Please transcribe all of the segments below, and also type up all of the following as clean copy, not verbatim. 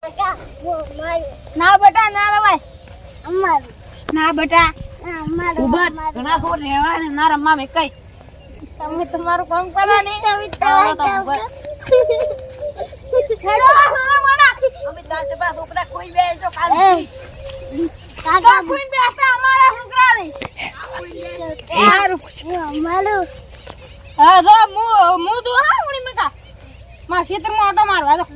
ના બેટા ના રવાય અમાર ના બેટા અમાર ઉબત ઘણા ખોર રહેવા ને ના રમવા મે કઈ તમે તમારું કામ કરો ને હેલો મારા અમે દાંતે બા છોકરા કોઈ બેસો કાલ કાકા કોઈ બેસતા અમારા છોકરા રે યાર અમારું હા જો મુ દુ હા ઉણી મકા માં ખેતરમાં ઓટો મારવા દો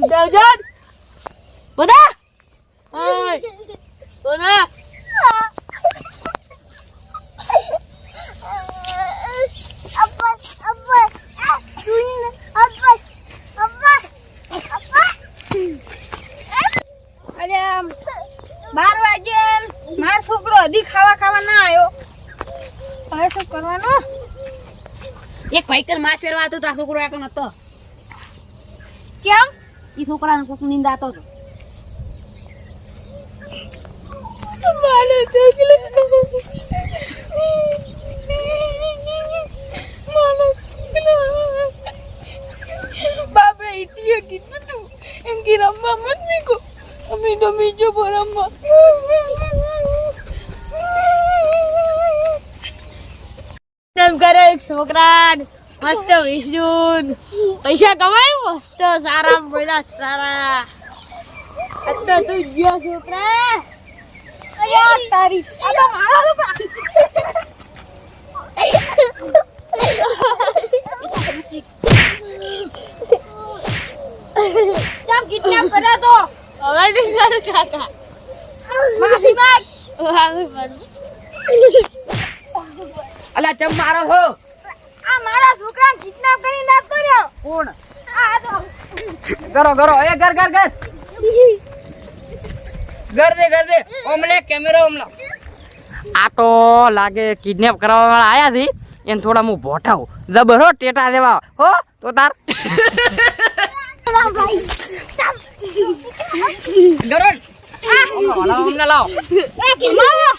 Dajan, boda, hey, boda. बार वागे मार छोकरो हदी खावा खावा ना आयो હવે શું કરવાનું એક ભાઈકર માছ ફેરવા હતો તો આ છોકરો આકો નતો કેમ ઈ છોકરાને કોક નિંદા હતો મારો છોકરો મારો બાપે ઈટીએ કીધું તું એમ કે રમવા મત મીકો અમે તો બીજો રમવા તેમ કરે એક છોકરા મસ્ત વિસુન પૈસા કમાય મસ્ત સારા બોલા સારા અત્તો તું ગયો છોકરા અયા તારી આ તો મારો છોકરા કેમ કિડનેપ કર્યો તો હવે નહીં કર કાકા માફી માંગ માફી માંગ અલા ચમ મારો હો આ મારા છોકરાને કિડનેપ કરી નાખતો રહ્યો કોણ આ તો કરો એ ઘર દે ઓમલે કેમેરો ઓમલા આ તો લાગે કિડનેપ કરવા વાળા આયા થી એને થોડા હું ભોટાવ જબરો ટેટા દેવા હો તો તાર ભાઈ ગરોડ ઓમલા લાવ એ કમાવો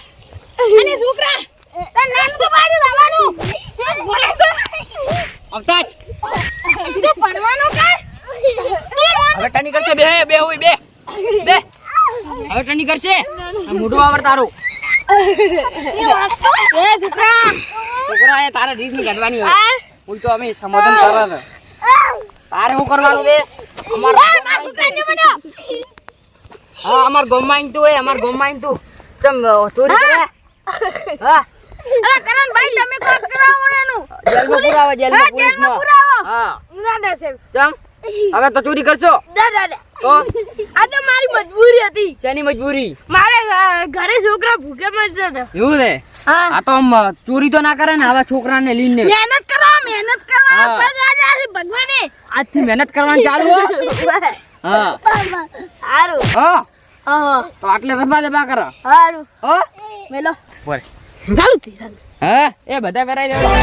અને છોકરા તને નામ તો પાડ્યું લાવવાનું અવતાજ તે પડવાનો કર હવે ટની કરશે બે હોય બે હવે ટની કરશે આ મોઢું આવડ તારું એ છોકરા એ તારે રીત ની કાઢવાની હોય હું તો અમે સમાધાન કરવા છે તારે શું કરવાનું છે અમાર હા અમાર ગોમાઈન તું હોય અમાર ગોમાઈન તું તમ ચોરી કરે હા અરે કરણ ભાઈ તમે કોક કરાવો નેનું જેલમાં પુરાવો હા ના દે છે જમ હવે તો ચોરી કરશો દાદા તો આ તો મારી મજબૂરી હતી શેની મજબૂરી મારે ઘરે છોકરા ભૂખે મરતો હતો એવું છે આ તો ચોરી તો ના કરે ને આવા છોકરાને લઈને મહેનત કરો ભગવાને આજથી મહેનત કરવાનું ચાલુ હા સારું હા તો આટલે રબા દબા કરો સારું હો મેલો બોલ ચાલુ હા એ બધા કરાઈ દેવા